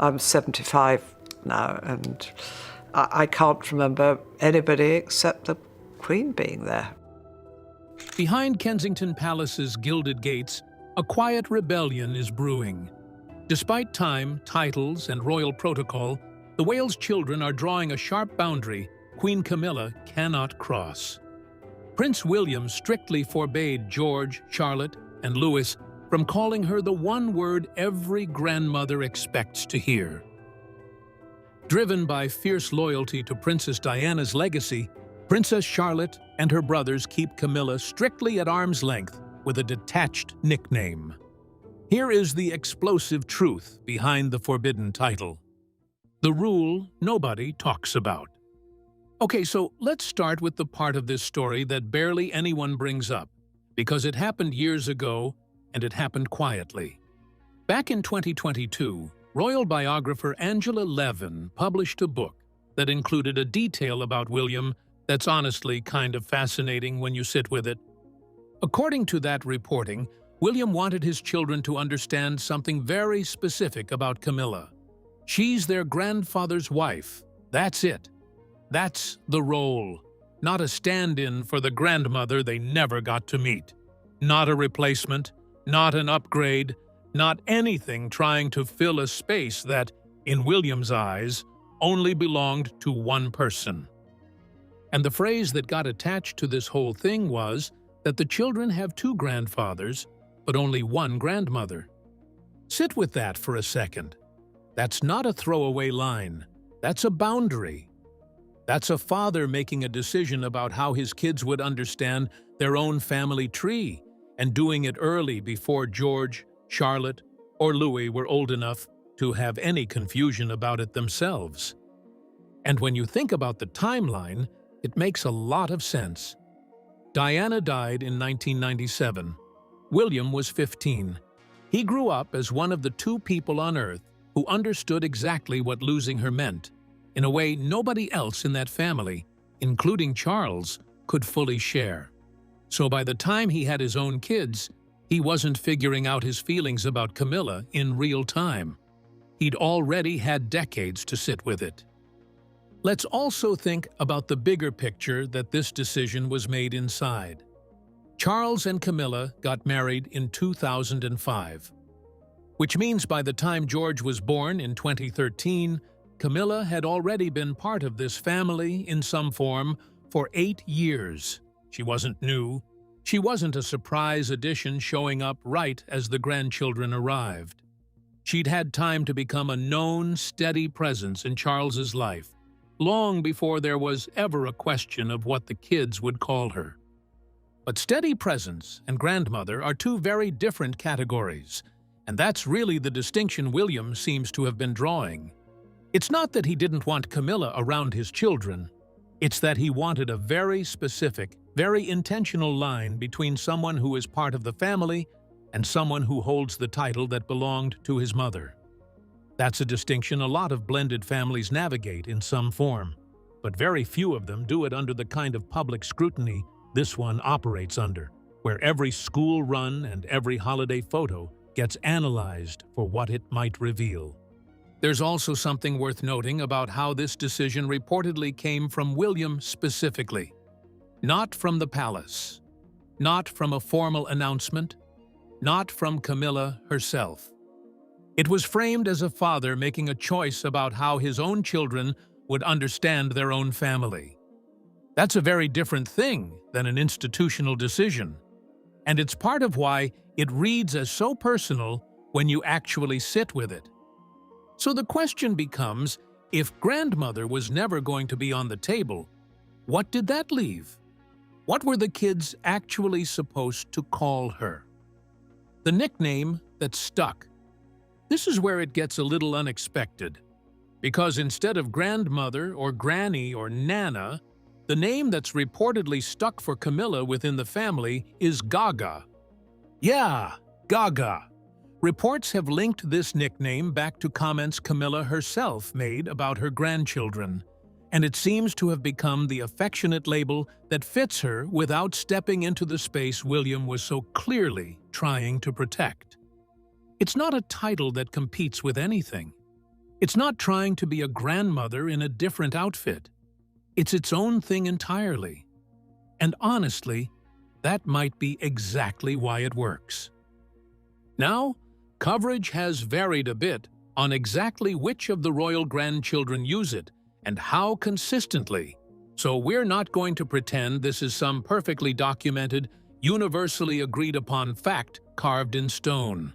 I'm 75 now, and I can't remember anybody except the Queen being there. Behind Kensington Palace's gilded gates, a quiet rebellion is brewing. Despite time, titles, and royal protocol, the Wales children are drawing a sharp boundary Queen Camilla cannot cross. Prince William strictly forbade George, Charlotte, and Louis from calling her the one word every grandmother expects to hear. Driven by fierce loyalty to Princess Diana's legacy, Princess Charlotte and her brothers keep Camilla strictly at arm's length with a detached nickname. Here is the explosive truth behind the forbidden title. The rule nobody talks about. Okay, so let's start with the part of this story that barely anyone brings up, because it happened years ago and it happened quietly. Back in 2022, royal biographer Angela Levin published a book that included a detail about William that's honestly kind of fascinating when you sit with it. According to that reporting, William wanted his children to understand something very specific about Camilla. She's their grandfather's wife. That's it. That's the role. Not a stand-in for the grandmother they never got to meet. Not a replacement, not an upgrade, not anything trying to fill a space that, in William's eyes, only belonged to one person. And the phrase that got attached to this whole thing was that the children have two grandfathers, but only one grandmother. Sit with that for a second. That's not a throwaway line. That's a boundary. That's a father making a decision about how his kids would understand their own family tree, and doing it early before George, Charlotte, or Louis were old enough to have any confusion about it themselves. And when you think about the timeline, it makes a lot of sense. Diana died in 1997. William was 15. He grew up as one of the two people on Earth who understood exactly what losing her meant, in a way nobody else in that family, including Charles, could fully share. So by the time he had his own kids, he wasn't figuring out his feelings about Camilla in real time. He'd already had decades to sit with it. Let's also think about the bigger picture that this decision was made inside. Charles and Camilla got married in 2005, which means by the time George was born in 2013, Camilla had already been part of this family in some form for 8 years. She wasn't new. She wasn't a surprise addition showing up right as the grandchildren arrived. She'd had time to become a known, steady presence in Charles's life, long before there was ever a question of what the kids would call her. But steady presence and grandmother are two very different categories, and that's really the distinction William seems to have been drawing. It's not that he didn't want Camilla around his children. It's that he wanted a very specific, very intentional line between someone who is part of the family and someone who holds the title that belonged to his mother. That's a distinction a lot of blended families navigate in some form, but very few of them do it under the kind of public scrutiny this one operates under, where every school run and every holiday photo gets analyzed for what it might reveal. There's also something worth noting about how this decision reportedly came from William specifically. Not from the palace, not from a formal announcement, not from Camilla herself. It was framed as a father making a choice about how his own children would understand their own family. That's a very different thing than an institutional decision, and it's part of why it reads as so personal when you actually sit with it. So the question becomes, if grandmother was never going to be on the table, what did that leave? What were the kids actually supposed to call her? The nickname that stuck. This is where it gets a little unexpected, because instead of grandmother or granny or nana, the name that's reportedly stuck for Camilla within the family is Gaga. Yeah, Gaga. Reports have linked this nickname back to comments Camilla herself made about her grandchildren, and it seems to have become the affectionate label that fits her without stepping into the space William was so clearly trying to protect. It's not a title that competes with anything. It's not trying to be a grandmother in a different outfit. It's its own thing entirely. And honestly, that might be exactly why it works. Now, coverage has varied a bit on exactly which of the royal grandchildren use it and how consistently, so we're not going to pretend this is some perfectly documented, universally agreed upon fact carved in stone.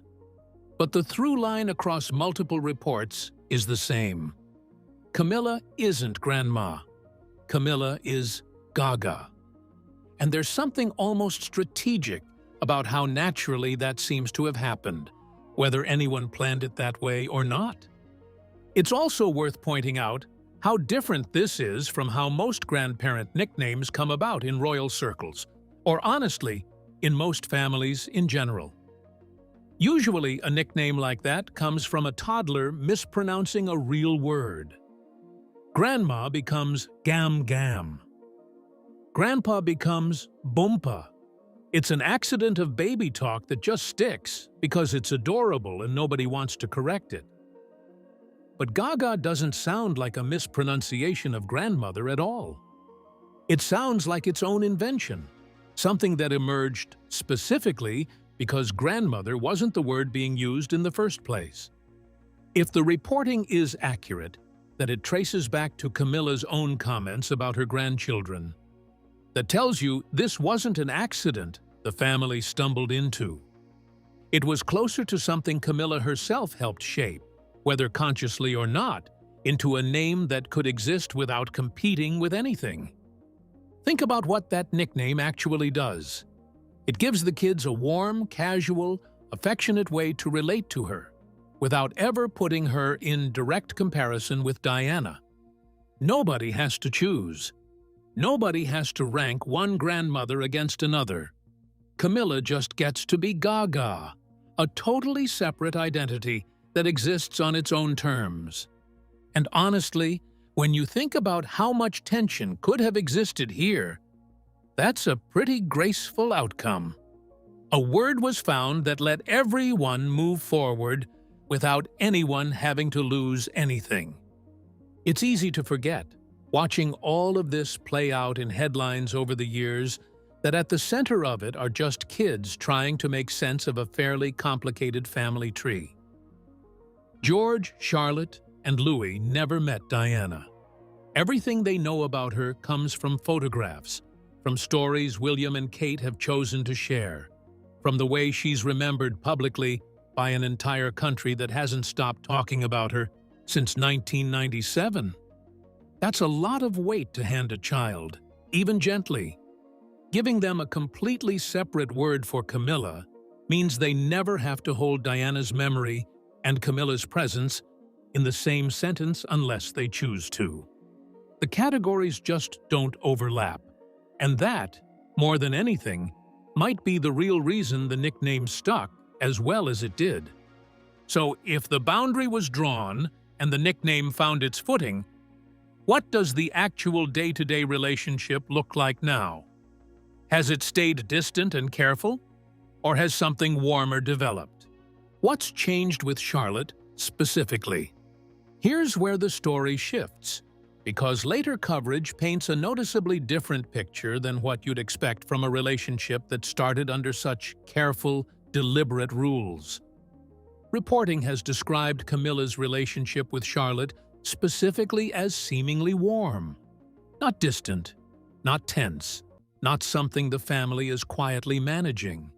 But the through line across multiple reports is the same. Camilla isn't grandma. Camilla is Gaga. And there's something almost strategic about how naturally that seems to have happened, whether anyone planned it that way or not. It's also worth pointing out how different this is from how most grandparent nicknames come about in royal circles, or honestly, in most families in general. Usually, a nickname like that comes from a toddler mispronouncing a real word. Grandma becomes Gam Gam. Grandpa becomes Boompa. It's an accident of baby talk that just sticks because it's adorable and nobody wants to correct it. But Gaga doesn't sound like a mispronunciation of grandmother at all. It sounds like its own invention, something that emerged specifically because grandmother wasn't the word being used in the first place. If the reporting is accurate, that it traces back to Camilla's own comments about her grandchildren, that tells you this wasn't an accident the family stumbled into. It was closer to something Camilla herself helped shape, whether consciously or not, into a name that could exist without competing with anything. Think about what that nickname actually does. It gives the kids a warm, casual, affectionate way to relate to her, without ever putting her in direct comparison with Diana. Nobody has to choose. Nobody has to rank one grandmother against another. Camilla just gets to be Gaga, a totally separate identity that exists on its own terms. And honestly, when you think about how much tension could have existed here, that's a pretty graceful outcome. A word was found that let everyone move forward without anyone having to lose anything. It's easy to forget, watching all of this play out in headlines over the years, that at the center of it are just kids trying to make sense of a fairly complicated family tree. George, Charlotte, and Louis never met Diana. Everything they know about her comes from photographs, from stories William and Kate have chosen to share, from the way she's remembered publicly by an entire country that hasn't stopped talking about her since 1997. That's a lot of weight to hand a child, even gently. Giving them a completely separate word for Camilla means they never have to hold Diana's memory and Camilla's presence in the same sentence unless they choose to. The categories just don't overlap, and that, more than anything, might be the real reason the nickname stuck as well as it did. So if the boundary was drawn and the nickname found its footing, what does the actual day-to-day relationship look like now? Has it stayed distant and careful, or has something warmer developed? What's changed with Charlotte specifically? Here's where the story shifts, because later coverage paints a noticeably different picture than what you'd expect from a relationship that started under such careful, deliberate rules. Reporting has described Camilla's relationship with Charlotte specifically as seemingly warm. Not distant, not tense, not something the family is quietly managing.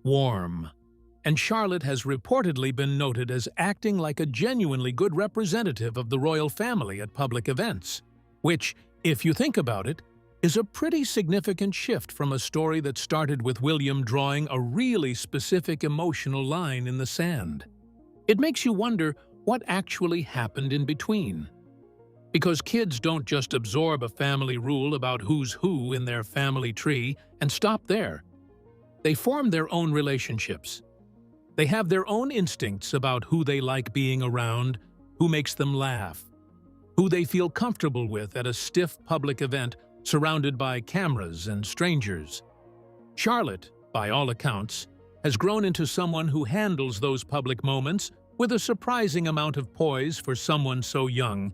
Warm. And Charlotte has reportedly been noted as acting like a genuinely good representative of the royal family at public events, which, if you think about it, is a pretty significant shift from a story that started with William drawing a really specific emotional line in the sand. It makes you wonder what actually happened in between. Because kids don't just absorb a family rule about who's who in their family tree and stop there. They form their own relationships. They have their own instincts about who they like being around, who makes them laugh, who they feel comfortable with at a stiff public event surrounded by cameras and strangers. Charlotte, by all accounts, has grown into someone who handles those public moments with a surprising amount of poise for someone so young,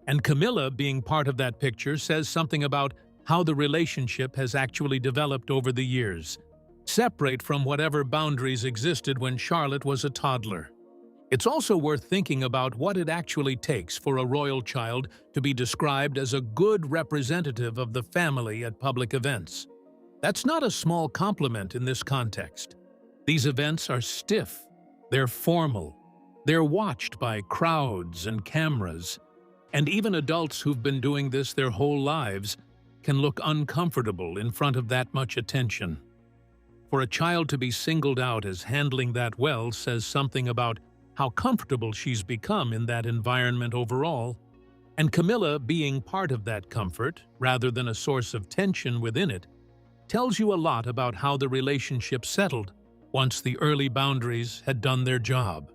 and Camilla being part of that picture says something about how the relationship has actually developed over the years, separate from whatever boundaries existed when Charlotte was a toddler. It's also worth thinking about what it actually takes for a royal child to be described as a good representative of the family at public events. That's not a small compliment in this context. These events are stiff, they're formal, they're watched by crowds and cameras, and even adults who've been doing this their whole lives can look uncomfortable in front of that much attention. For a child to be singled out as handling that well says something about how comfortable she's become in that environment overall, and Camilla being part of that comfort, rather than a source of tension within it, tells you a lot about how the relationship settled once the early boundaries had done their job.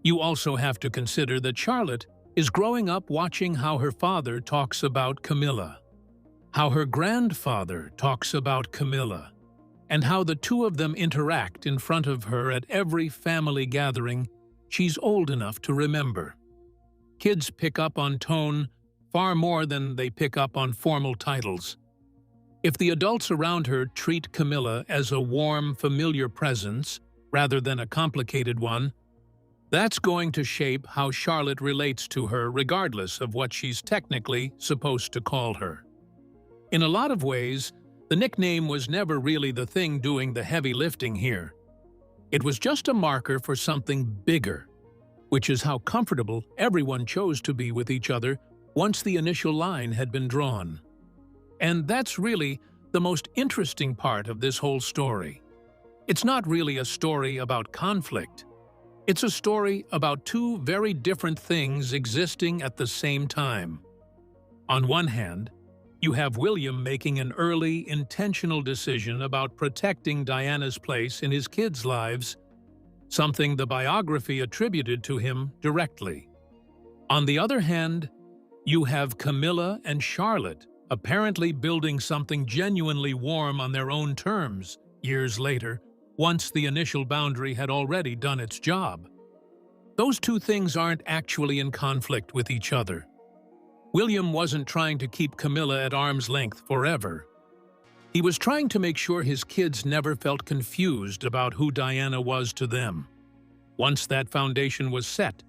You also have to consider that Charlotte is growing up watching how her father talks about Camilla, how her grandfather talks about Camilla, and how the two of them interact in front of her at every family gathering she's old enough to remember. Kids pick up on tone far more than they pick up on formal titles. If the adults around her treat Camilla as a warm, familiar presence rather than a complicated one, that's going to shape how Charlotte relates to her regardless of what she's technically supposed to call her. In a lot of ways, the nickname was never really the thing doing the heavy lifting here. It was just a marker for something bigger, which is how comfortable everyone chose to be with each other once the initial line had been drawn. And that's really the most interesting part of this whole story. It's not really a story about conflict. It's a story about two very different things existing at the same time. On one hand, you have William making an early, intentional decision about protecting Diana's place in his kids' lives, something the biography attributed to him directly. On the other hand, you have Camilla and Charlotte apparently building something genuinely warm on their own terms years later, once the initial boundary had already done its job. Those two things aren't actually in conflict with each other. William wasn't trying to keep Camilla at arm's length forever. He was trying to make sure his kids never felt confused about who Diana was to them. Once that foundation was set,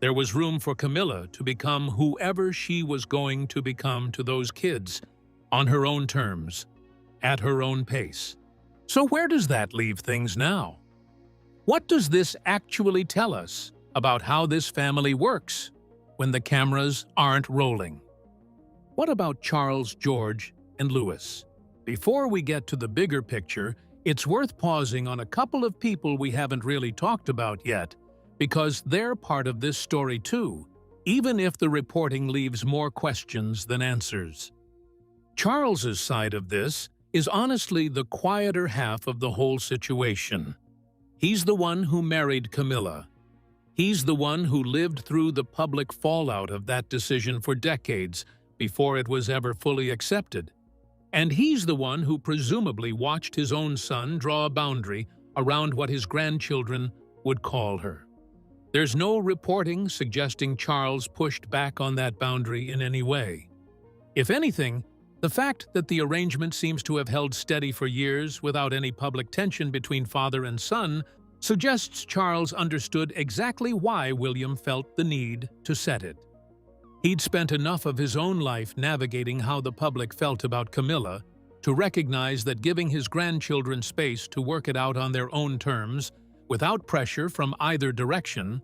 there was room for Camilla to become whoever she was going to become to those kids, on her own terms, at her own pace. So where does that leave things now? What does this actually tell us about how this family works when the cameras aren't rolling? What about Charles, George, and Louis? Before we get to the bigger picture, it's worth pausing on a couple of people we haven't really talked about yet, because they're part of this story too, even if the reporting leaves more questions than answers. Charles's side of this is honestly the quieter half of the whole situation. He's the one who married Camilla. He's the one who lived through the public fallout of that decision for decades before it was ever fully accepted. And he's the one who presumably watched his own son draw a boundary around what his grandchildren would call her. There's no reporting suggesting Charles pushed back on that boundary in any way. If anything, the fact that the arrangement seems to have held steady for years without any public tension between father and son suggests Charles understood exactly why William felt the need to set it. He'd spent enough of his own life navigating how the public felt about Camilla to recognize that giving his grandchildren space to work it out on their own terms, without pressure from either direction,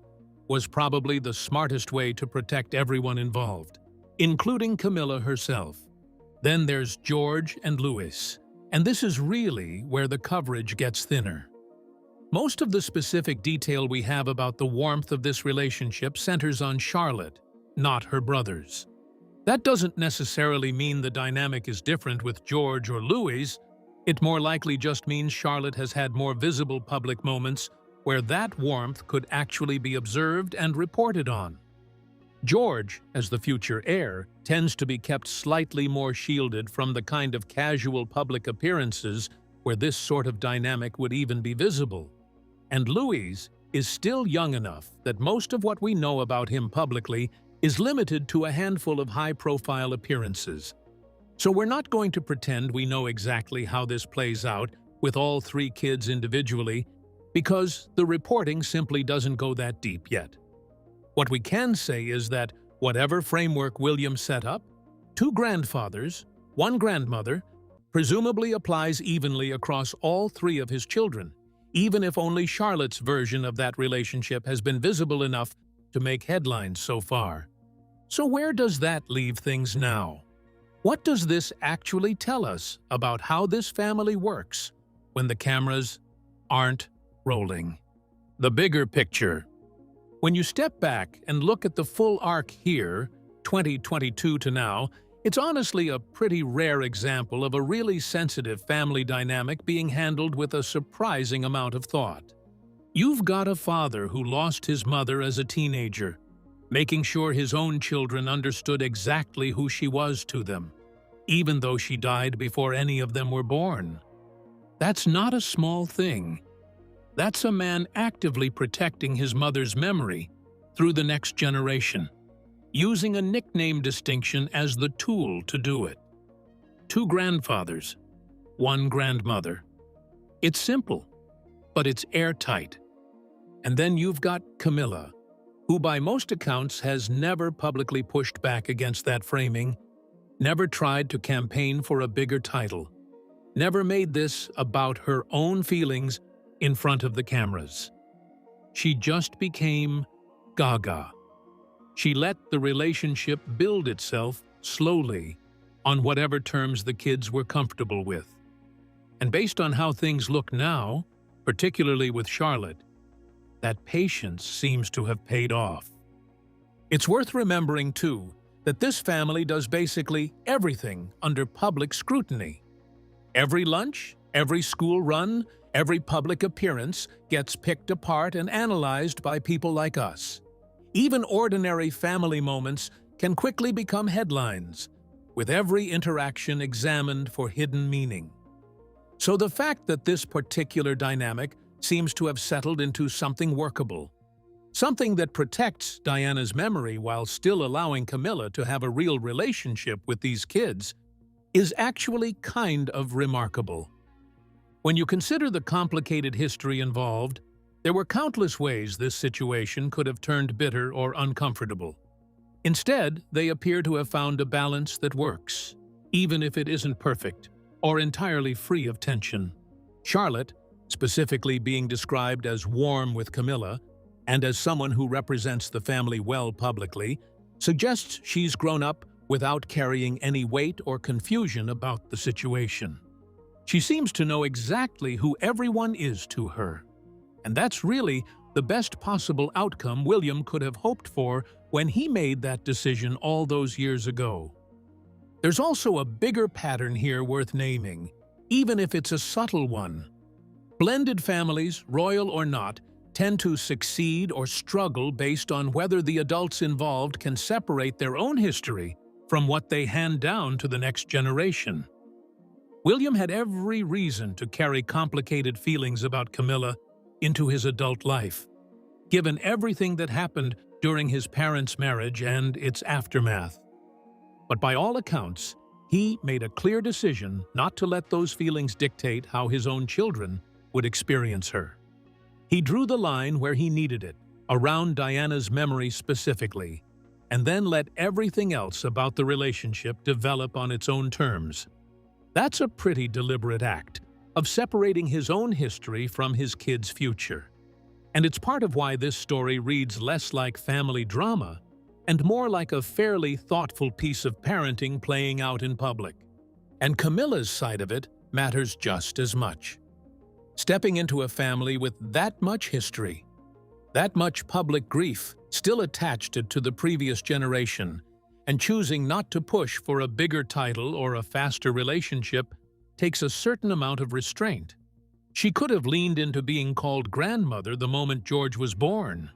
was probably the smartest way to protect everyone involved, including Camilla herself. Then there's George and Louis, and this is really where the coverage gets thinner. Most of the specific detail we have about the warmth of this relationship centers on Charlotte, not her brothers. That doesn't necessarily mean the dynamic is different with George or Louis. It more likely just means Charlotte has had more visible public moments where that warmth could actually be observed and reported on. George, as the future heir, tends to be kept slightly more shielded from the kind of casual public appearances where this sort of dynamic would even be visible. And Louis, is still young enough that most of what we know about him publicly is limited to a handful of high-profile appearances. So we're not going to pretend we know exactly how this plays out with all three kids individually, because the reporting simply doesn't go that deep yet. What we can say is that whatever framework William set up, 2 grandfathers, 1 grandmother, presumably applies evenly across all 3 of his children, even if only Charlotte's version of that relationship has been visible enough to make headlines so far. So where does that leave things now? What does this actually tell us about how this family works when the cameras aren't rolling? The bigger picture. When you step back and look at the full arc here, 2022 to now, it's honestly a pretty rare example of a really sensitive family dynamic being handled with a surprising amount of thought. You've got a father who lost his mother as a teenager, making sure his own children understood exactly who she was to them, even though she died before any of them were born. That's not a small thing. That's a man actively protecting his mother's memory through the next generation, using a nickname distinction as the tool to do it. 2 grandfathers, 1 grandmother. It's simple, but it's airtight. And then you've got Camilla, who by most accounts has never publicly pushed back against that framing, never tried to campaign for a bigger title, never made this about her own feelings in front of the cameras. She just became Gaga. She let the relationship build itself slowly on whatever terms the kids were comfortable with. And based on how things look now, particularly with Charlotte, that patience seems to have paid off. It's worth remembering, too, that this family does basically everything under public scrutiny. Every lunch, every school run, every public appearance gets picked apart and analyzed by people like us. Even ordinary family moments can quickly become headlines, with every interaction examined for hidden meaning. So the fact that this particular dynamic seems to have settled into something workable, something that protects Diana's memory while still allowing Camilla to have a real relationship with these kids, is actually kind of remarkable. When you consider the complicated history involved, there were countless ways this situation could have turned bitter or uncomfortable. Instead, they appear to have found a balance that works, even if it isn't perfect or entirely free of tension. Charlotte, specifically being described as warm with Camilla, and as someone who represents the family well publicly, suggests she's grown up without carrying any weight or confusion about the situation. She seems to know exactly who everyone is to her. And that's really the best possible outcome William could have hoped for when he made that decision all those years ago. There's also a bigger pattern here worth naming, even if it's a subtle one. Blended families, royal or not, tend to succeed or struggle based on whether the adults involved can separate their own history from what they hand down to the next generation. William had every reason to carry complicated feelings about Camilla into his adult life, given everything that happened during his parents' marriage and its aftermath. But by all accounts, he made a clear decision not to let those feelings dictate how his own children would experience her. He drew the line where he needed it, around Diana's memory specifically, and then let everything else about the relationship develop on its own terms. That's a pretty deliberate act of separating his own history from his kids' future. And it's part of why this story reads less like family drama and more like a fairly thoughtful piece of parenting playing out in public. And Camilla's side of it matters just as much. Stepping into a family with that much history, that much public grief still attached to the previous generation, and choosing not to push for a bigger title or a faster relationship takes a certain amount of restraint. She could have leaned into being called grandmother the moment George was born.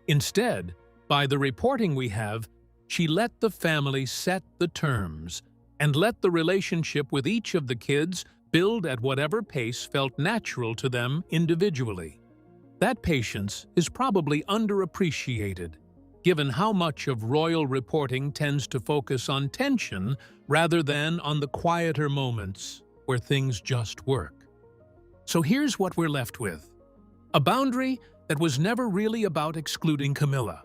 Instead, by the reporting we have, she let the family set the terms and let the relationship with each of the kids build at whatever pace felt natural to them individually. That patience is probably underappreciated, given how much of royal reporting tends to focus on tension rather than on the quieter moments where things just work. So here's what we're left with. A boundary that was never really about excluding Camilla,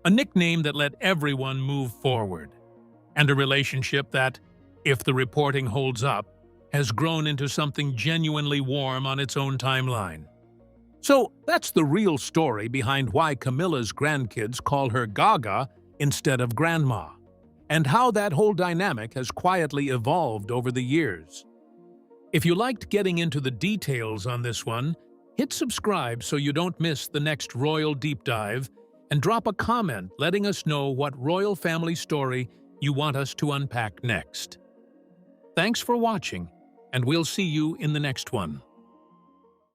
a nickname that let everyone move forward, and a relationship that, if the reporting holds up, has grown into something genuinely warm on its own timeline. So that's the real story behind why Camilla's grandkids call her Gaga instead of Grandma, and how that whole dynamic has quietly evolved over the years. If you liked getting into the details on this one, hit subscribe so you don't miss the next royal deep dive, and drop a comment letting us know what royal family story you want us to unpack next. Thanks for watching, and we'll see you in the next one.